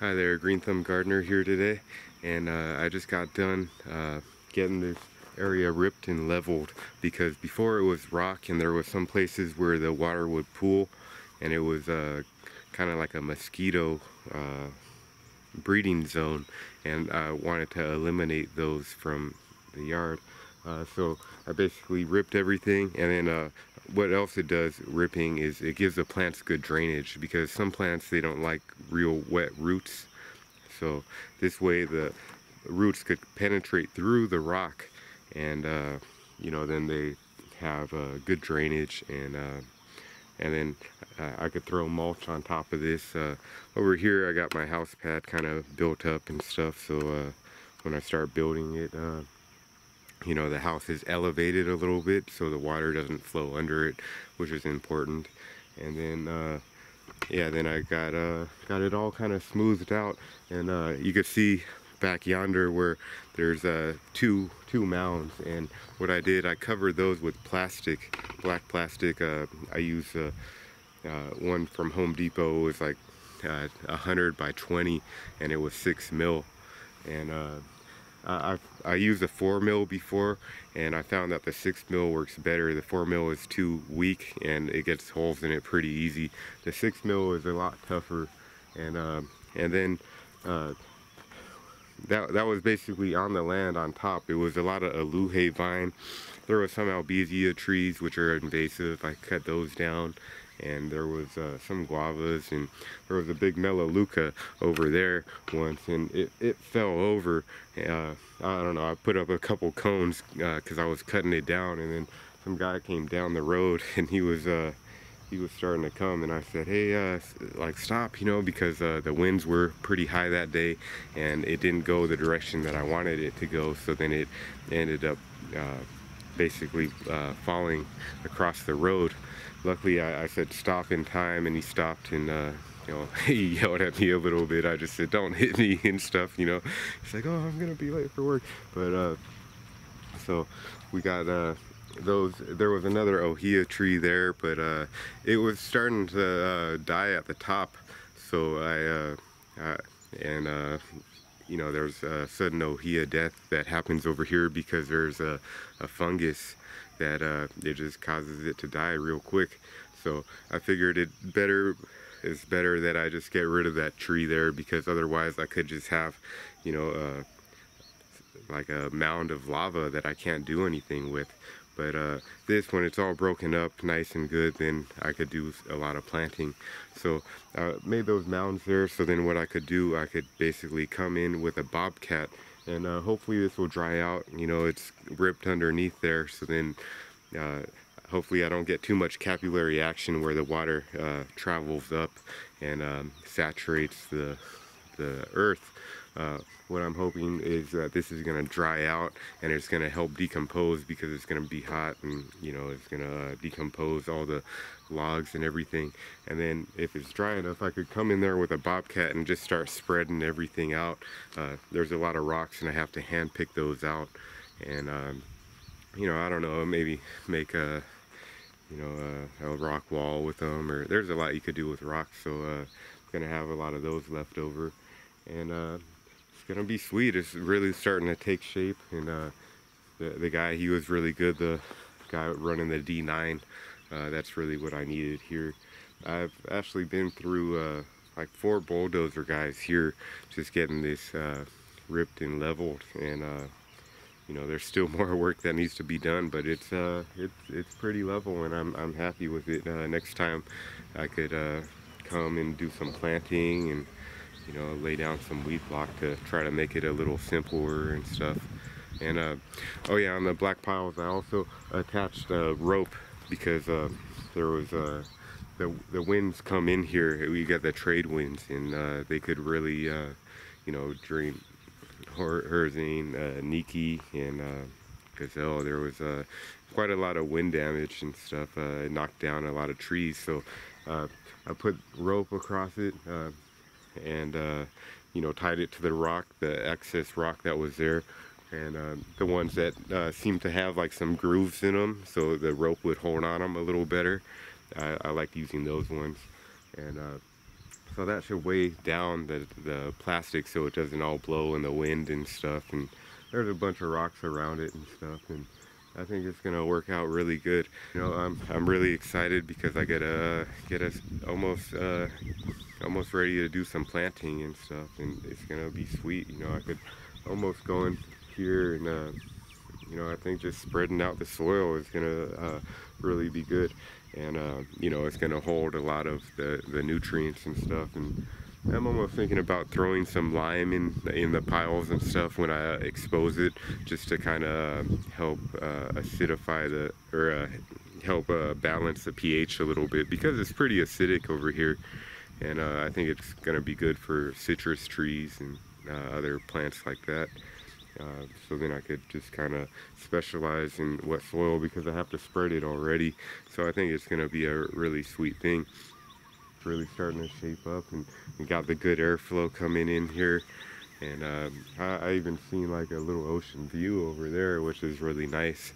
Hi there, Green Thumb Gardener here today, and I just got done getting this area ripped and leveled because before it was rock and there was some places where the water would pool and it was kind of like a mosquito breeding zone, and I wanted to eliminate those from the yard. So I basically ripped everything, and then what else it does, ripping, is it gives the plants good drainage because some plants, they don't like real wet roots. So this way the roots could penetrate through the rock, and then they have good drainage, and then I could throw mulch on top of this. Over here I got my house pad kind of built up and stuff, so when I start building it, the house is elevated a little bit so the water doesn't flow under it, which is important. And then yeah, then I got it all kind of smoothed out, and you could see back yonder where there's two mounds, and what I did, I covered those with plastic, black plastic. I used one from Home Depot. It was like 100 by 20, and it was 6 mil. And I used a 4 mil before, and I found that the 6 mil works better. The 4 mil is too weak and it gets holes in it pretty easy. The 6 mil is a lot tougher, and then that was basically on the land on top. It was a lot of aluhe vine. There was some albizia trees which are invasive. I cut those down, and there was some guavas, and there was a big melaleuca over there once, and it fell over. I don't know, I put up a couple cones because I was cutting it down, and then some guy came down the road and he was starting to come, and I said, hey, like, stop, because the winds were pretty high that day and it didn't go the direction that I wanted it to go. So then it ended up basically falling across the road. Luckily I said stop in time, and he stopped, and he yelled at me a little bit. I just said, don't hit me and stuff. He's like, oh, I'm gonna be late for work. But so we got those. There was another ohia tree there, but it was starting to die at the top. So there's sudden ohia death that happens over here because there's a fungus that it just causes it to die real quick. So I figured it's better that I just get rid of that tree there, because otherwise I could just have like a mound of lava that I can't do anything with. But this, when it's all broken up nice and good, then I could do a lot of planting. So I made those mounds there, so then what I could do, I could basically come in with a bobcat, and hopefully this will dry out. It's ripped underneath there, so then hopefully I don't get too much capillary action where the water travels up and saturates the earth. What I'm hoping is that this is going to dry out, and it's going to help decompose because it's going to be hot, and it's going to decompose all the logs and everything. And then if it's dry enough, I could come in there with a bobcat and just start spreading everything out. There's a lot of rocks and I have to hand pick those out, and I don't know, maybe make a rock wall with them, or there's a lot you could do with rocks. So I'm gonna have a lot of those left over, and it's gonna be sweet. It's really starting to take shape, and the guy, he was really good, the guy running the D9. That's really what I needed here. I've actually been through like 4 bulldozer guys here just getting this ripped and leveled, and there's still more work that needs to be done, but it's pretty level, and I'm happy with it. Next time I could come and do some planting and lay down some weed block to try to make it a little simpler and stuff. And oh yeah, on the black piles I also attached rope because there was the winds come in here. We got the trade winds, and they could really during Hurricane Niki and Gazelle, there was quite a lot of wind damage and stuff. It knocked down a lot of trees, so I put rope across it and tied it to the rock, the excess rock that was there, and the ones that seemed to have like some grooves in them, so the rope would hold on them a little better. I like using those ones, and So that should weigh down the plastic so it doesn't all blow in the wind and stuff. And there's a bunch of rocks around it and stuff, and I think it's gonna work out really good. You know, I'm really excited because I get us almost ready to do some planting and stuff, and it's gonna be sweet. You know, I could almost go in here and you know, I think just spreading out the soil is gonna really be good, and you know, it's gonna hold a lot of the nutrients and stuff. And I'm almost thinking about throwing some lime in the piles and stuff when I expose it, just to kind of help acidify help balance the pH a little bit, because it's pretty acidic over here. And I think it's gonna be good for citrus trees and other plants like that. So then I could just kind of specialize in wet soil, because I have to spread it already. So I think it's gonna be a really sweet thing. It's really starting to shape up, and we got the good airflow coming in here. And I even seen like a little ocean view over there, which is really nice.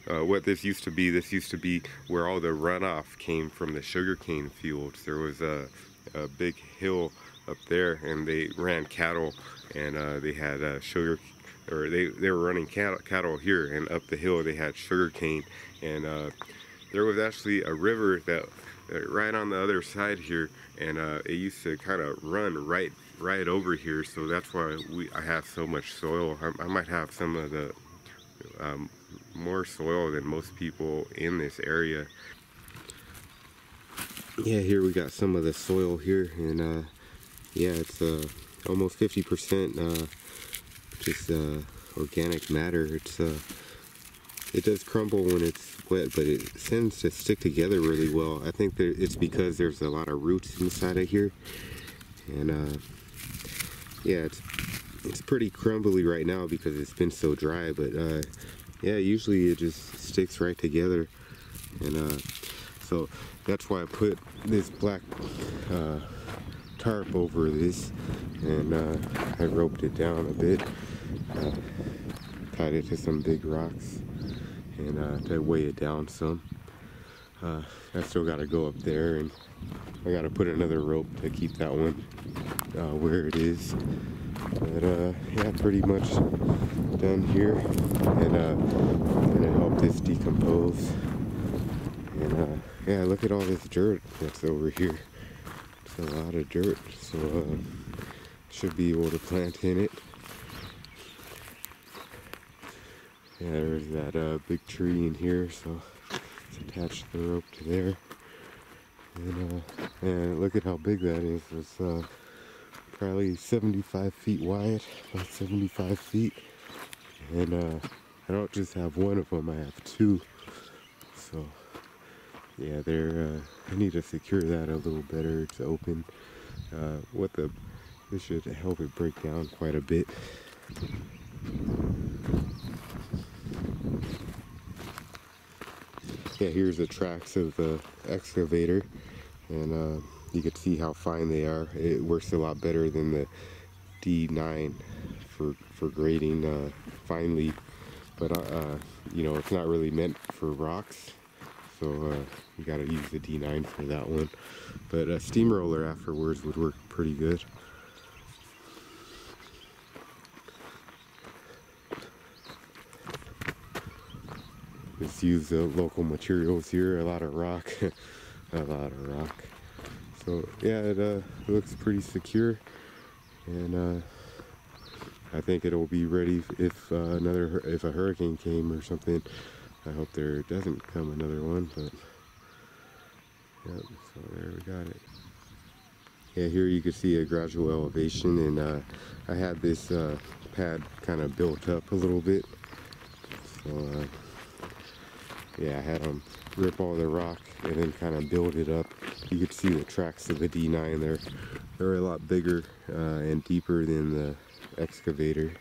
What this used to be where all the runoff came from the sugarcane fields. There was a big hill up there, and they ran cattle, and they had they were running cattle here, and up the hill they had sugarcane. And there was actually a river that right on the other side here, and it used to kind of run right over here. So that's why I have so much soil. I might have some of the more soil than most people in this area. Yeah, here we got some of the soil here, and yeah, it's almost 50% just organic matter. It does crumble when it's wet, but it tends to stick together really well. I think that it's because there's a lot of roots inside of here, and yeah, it's pretty crumbly right now because it's been so dry. But yeah, usually it just sticks right together, and so that's why I put this black tarp over this, and I roped it down a bit, tied it to some big rocks, and to weigh it down some. I still got to go up there, and I got to put another rope to keep that one where it is. But yeah, pretty much done here, and I'm gonna help this decompose. And yeah, look at all this dirt that's over here. It's a lot of dirt, so should be able to plant in it. Yeah, there's that big tree in here, so let's attach the rope to there. And look at how big that is. It's probably 75 feet wide, about 75 feet. And I don't just have one of them, I have two. So yeah, I need to secure that a little better. It's open. This should help it break down quite a bit. Yeah, here's the tracks of the excavator, and you can see how fine they are. It works a lot better than the D9 for grading finely, but you know, it's not really meant for rocks, so you got to use the D9 for that one. But a steamroller afterwards would work pretty good. Just use the local materials here, a lot of rock, a lot of rock. So yeah, it looks pretty secure, and I think it'll be ready if a hurricane came or something. I hope there doesn't come another one, but yeah, so there we got it. Yeah, here you can see a gradual elevation, and I had this pad kind of built up a little bit, so yeah, I had them rip all the rock and then kind of build it up. You could see the tracks of the D9 there. They're a lot bigger and deeper than the excavator.